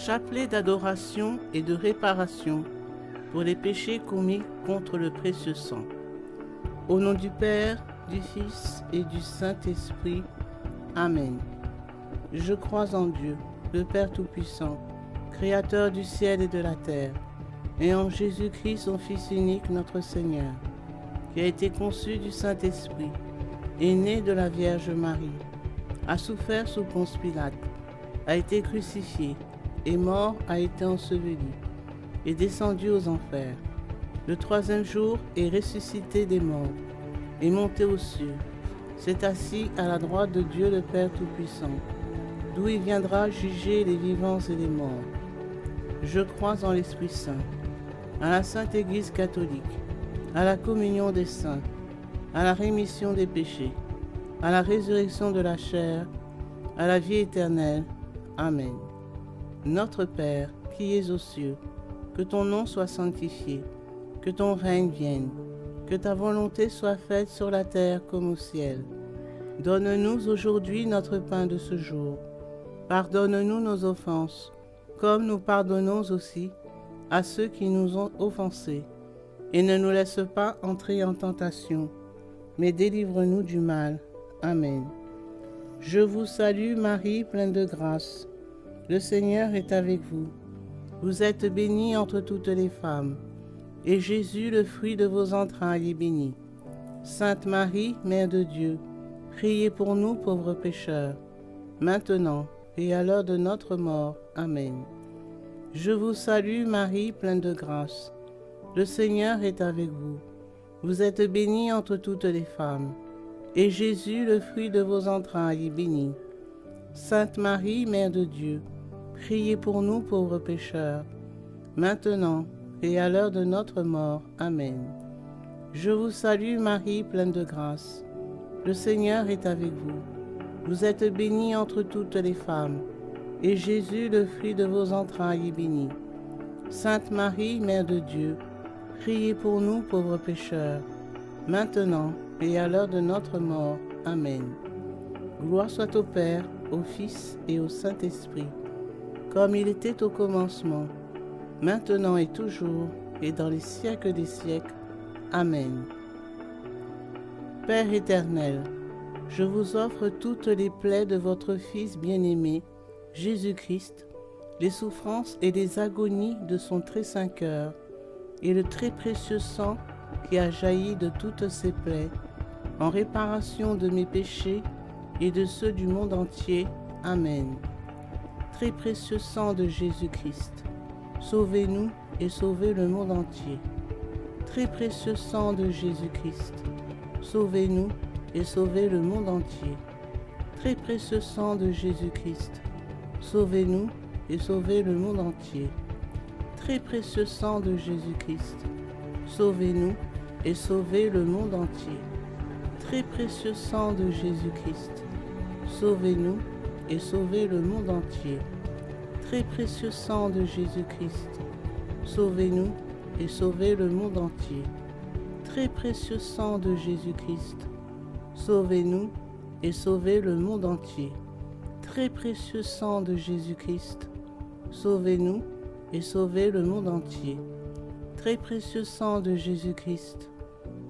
chapelet d'adoration et de réparation pour les péchés commis contre le précieux sang. Au nom du Père, du Fils et du Saint-Esprit. Amen. Je crois en Dieu, le Père Tout-Puissant, Créateur du ciel et de la terre, et en Jésus-Christ, son Fils unique, notre Seigneur, qui a été conçu du Saint-Esprit, est né de la Vierge Marie, a souffert sous Ponce Pilate, a été crucifié, est mort, a été enseveli, est descendu aux enfers. Le troisième jour est ressuscité des morts, est monté aux cieux, s'est assis à la droite de Dieu le Père Tout-Puissant, d'où il viendra juger les vivants et les morts. Je crois en l'Esprit Saint, à la Sainte Église catholique, à la communion des saints, à la rémission des péchés, à la résurrection de la chair, à la vie éternelle. Amen. Notre Père, qui es aux cieux, que ton nom soit sanctifié, que ton règne vienne, que ta volonté soit faite sur la terre comme au ciel. Donne-nous aujourd'hui notre pain de ce jour. Pardonne-nous nos offenses, comme nous pardonnons aussi à ceux qui nous ont offensés. Et ne nous laisse pas entrer en tentation, mais délivre-nous du mal. Amen. Je vous salue Marie, pleine de grâce. Le Seigneur est avec vous. Vous êtes bénie entre toutes les femmes, et Jésus, le fruit de vos entrailles, est béni. Sainte Marie, Mère de Dieu, priez pour nous pauvres pécheurs, maintenant et à l'heure de notre mort. Amen. Je vous salue Marie, pleine de grâce. Le Seigneur est avec vous. Vous êtes bénie entre toutes les femmes, et Jésus, le fruit de vos entrailles, est béni. Sainte Marie, Mère de Dieu, priez pour nous pauvres pécheurs, maintenant et à l'heure de notre mort. Amen. Je vous salue Marie, pleine de grâce. Le Seigneur est avec vous. Vous êtes bénie entre toutes les femmes, et Jésus, le fruit de vos entrailles, est béni. Sainte Marie, Mère de Dieu, priez pour nous pauvres pécheurs, maintenant et à l'heure de notre mort. Amen. Gloire soit au Père, au Fils et au Saint-Esprit, comme il était au commencement, maintenant et toujours, et dans les siècles des siècles. Amen. Père éternel, je vous offre toutes les plaies de votre Fils bien-aimé, Jésus-Christ, les souffrances et les agonies de son très saint cœur, et le très précieux sang qui a jailli de toutes ses plaies, en réparation de mes péchés et de ceux du monde entier. Amen. Très précieux sang de Jésus-Christ, sauvez-nous et sauvez le monde entier. Très précieux sang de Jésus-Christ, sauvez-nous et sauvez le monde entier. Très précieux sang de Jésus-Christ, sauvez-nous et sauvez le monde entier. Très précieux sang de Jésus-Christ, sauvez-nous et sauvez le monde entier. Très précieux sang de Jésus-Christ, sauvez-nous et sauvez le monde entier. Très précieux sang de Jésus-Christ, sauvez-nous et sauvez le monde entier. Très précieux sang de Jésus-Christ, sauvez-nous et sauvez le monde entier. Très précieux sang de Jésus-Christ, sauvez-nous et sauvez le monde entier. Très précieux sang de Jésus-Christ,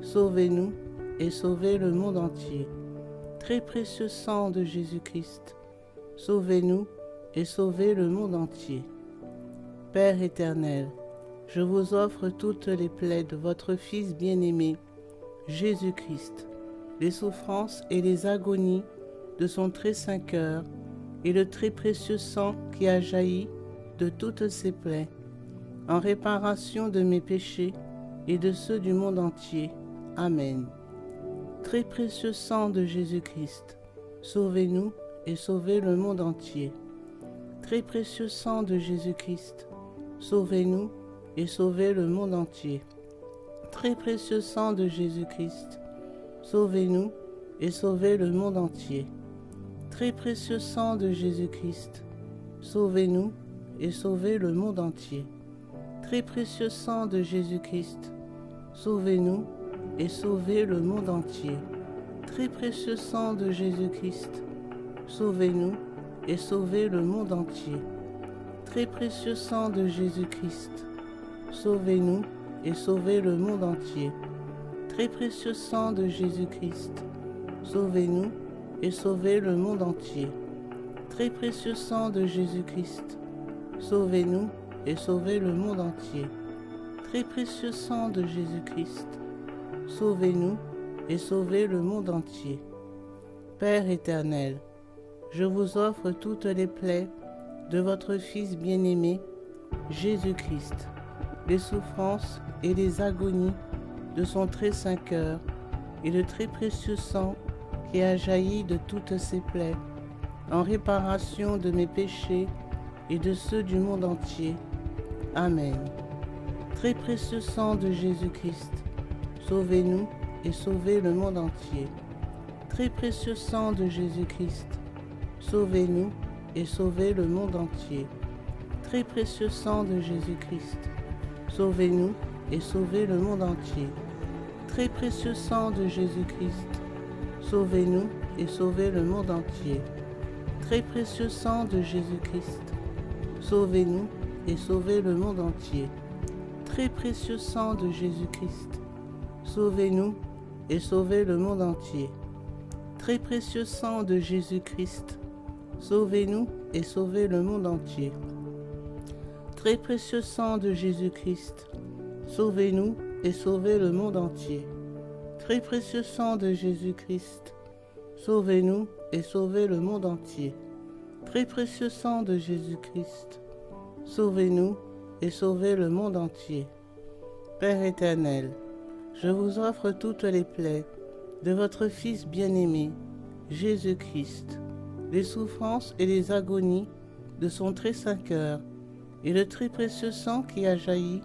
sauvez-nous et sauvez le monde entier. Très précieux sang de Jésus-Christ, sauvez-nous et sauvez le monde entier. Père éternel, je vous offre toutes les plaies de votre Fils bien-aimé, Jésus-Christ, les souffrances et les agonies de son très saint cœur, et le très précieux sang qui a jailli de toutes ses plaies, en réparation de mes péchés et de ceux du monde entier. Amen. Très précieux sang de Jésus-Christ, sauvez-nous et sauvez le monde entier. Très précieux sang de Jésus-Christ, sauvez-nous et sauvez le monde entier. Très précieux sang de Jésus-Christ, sauvez-nous et sauvez le monde entier. Très précieux sang de Jésus-Christ, sauvez-nous et sauvez le monde entier. Très précieux sang de Jésus-Christ, sauvez-nous et sauvez le monde entier. Très précieux sang de Jésus-Christ, sauvez-nous et sauvez le monde entier. très précieux sang de Jésus-Christ, sauvez-nous et sauvez le monde entier. Très précieux sang de Jésus-Christ, sauvez-nous et sauvez le monde entier. Très précieux sang de Jésus-Christ, sauvez-nous et sauvez le monde entier. Très précieux sang de Jésus-Christ, sauvez-nous et sauvez le monde entier. Père éternel, je vous offre toutes les plaies de votre Fils bien-aimé, Jésus-Christ, les souffrances et les agonies de son très saint cœur et le très précieux sang qui a jailli de toutes ses plaies, en réparation de mes péchés et de ceux du monde entier. Amen. Très précieux sang de Jésus-Christ, sauvez-nous et sauvez le monde entier. Très précieux sang de Jésus-Christ, sauvez-nous et sauvez le monde entier. Très précieux sang de Jésus-Christ, sauvez-nous et sauvez le monde entier. Très précieux sang de Jésus-Christ, sauvez-nous et sauvez le monde entier. Très précieux sang de Jésus-Christ, sauvez-nous et sauvez le monde entier. Très précieux sang de Jésus-Christ, sauvez-nous et sauvez le monde entier. Très précieux sang de Jésus-Christ, sauvez-nous et sauvez le monde entier. Très précieux sang de Jésus-Christ, sauvez-nous et sauvez le monde entier. Très précieux sang de Jésus-Christ, sauvez-nous et sauvez le monde entier. Très précieux sang de Jésus-Christ, sauvez-nous et sauvez le monde entier. Père éternel, je vous offre toutes les plaies de votre Fils bien-aimé, Jésus-Christ, les souffrances et les agonies de son très saint cœur, et le très précieux sang qui a jailli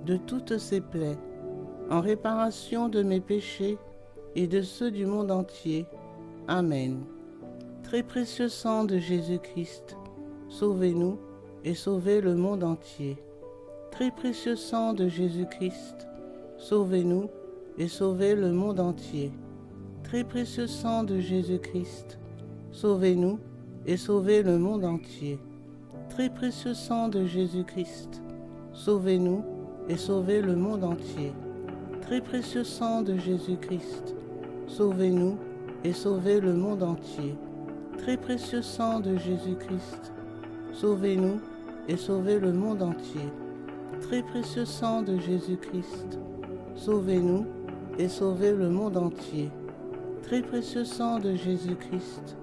de toutes ses plaies, en réparation de mes péchés et de ceux du monde entier. Amen. Très précieux sang de Jésus-Christ, sauvez-nous et sauvez le monde entier. Très précieux sang de Jésus-Christ, sauvez-nous et sauvez le monde entier. Très précieux sang de Jésus-Christ, sauvez-nous et sauvez le monde entier. Très précieux sang de Jésus-Christ, sauvez-nous et sauvez le monde entier. Très précieux sang de Jésus-Christ, sauvez-nous et sauvez le monde entier. Très précieux sang de Jésus-Christ, sauvez-nous et sauvez le monde entier. Très précieux sang de Jésus-Christ, sauvez-nous et sauvez le monde entier. Très précieux sang de Jésus-Christ,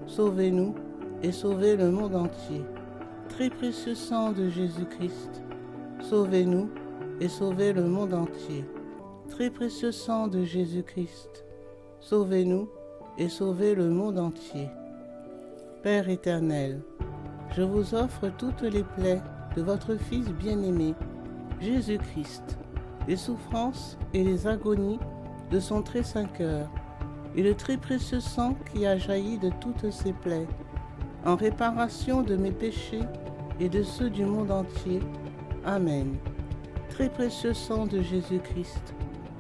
sauvez-nous et sauvez le monde entier. Très précieux sang de Jésus-Christ, sauvez-nous et sauvez le monde entier. Très précieux sang de Jésus-Christ, sauvez-nous et sauvez le monde entier. Père éternel, je vous offre toutes les plaies de votre Fils bien-aimé, Jésus-Christ, les souffrances et les agonies de son très saint cœur, et le très précieux sang qui a jailli de toutes ses plaies, en réparation de mes péchés et de ceux du monde entier. Amen. Très précieux sang de Jésus-Christ,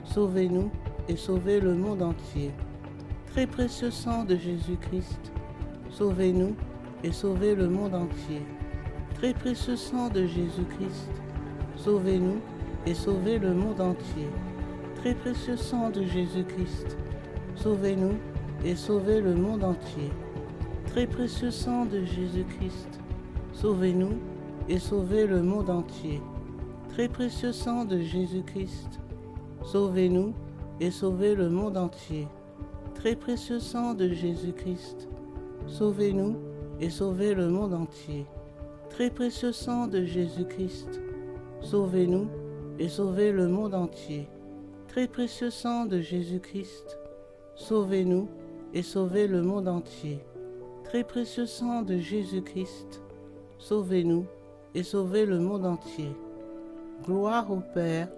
sauvez-nous et sauvez le monde entier. Très précieux sang de Jésus-Christ, sauvez-nous et sauvez le monde entier. Très précieux sang de Jésus-Christ, sauvez-nous et sauvez le monde entier. Très précieux sang de Jésus-Christ, sauvez-nous et sauvez le monde entier. Très précieux sang de Jésus-Christ, sauvez-nous et sauvez le monde entier. Très précieux sang de Jésus-Christ, sauvez-nous et sauvez le monde entier. Très précieux sang de Jésus-Christ, sauvez-nous et sauvez le monde entier. Très précieux sang de Jésus-Christ, sauvez-nous et sauvez le monde entier. Très précieux sang de Jésus-Christ, sauvez-nous et sauvez le monde entier. Très précieux sang de Jésus-Christ, sauvez-nous et sauvez le monde entier. Gloire au Père,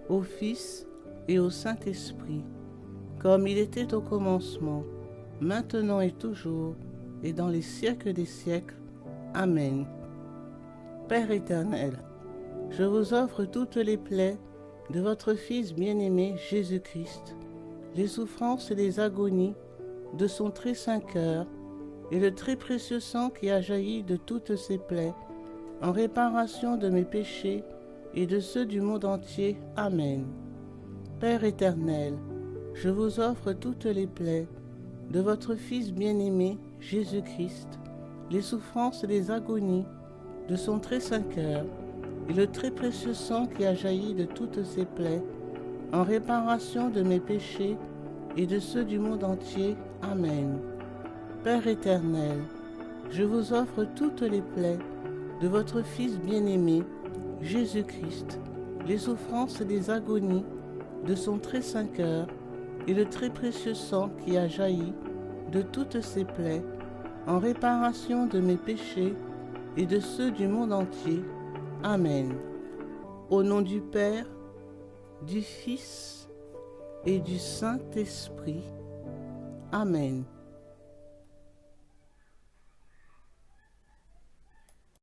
au Fils et au Saint-Esprit, comme il était au commencement, maintenant et toujours, et dans les siècles des siècles. Amen. Père éternel, je vous offre toutes les plaies de votre Fils bien-aimé Jésus-Christ, les souffrances et les agonies de son très saint cœur, et le très précieux sang qui a jailli de toutes ses plaies, en réparation de mes péchés et de ceux du monde entier. Amen. Père éternel, je vous offre toutes les plaies de votre Fils bien-aimé, Jésus-Christ, les souffrances et les agonies de son très saint cœur, et le très précieux sang qui a jailli de toutes ses plaies, en réparation de mes péchés et de ceux du monde entier. Amen. Père éternel, je vous offre toutes les plaies de votre Fils bien-aimé, Jésus-Christ, les souffrances et les agonies de son très saint cœur, et le très précieux sang qui a jailli de toutes ses plaies, en réparation de mes péchés et de ceux du monde entier. Amen. Au nom du Père, du Fils et du Saint-Esprit. Amen.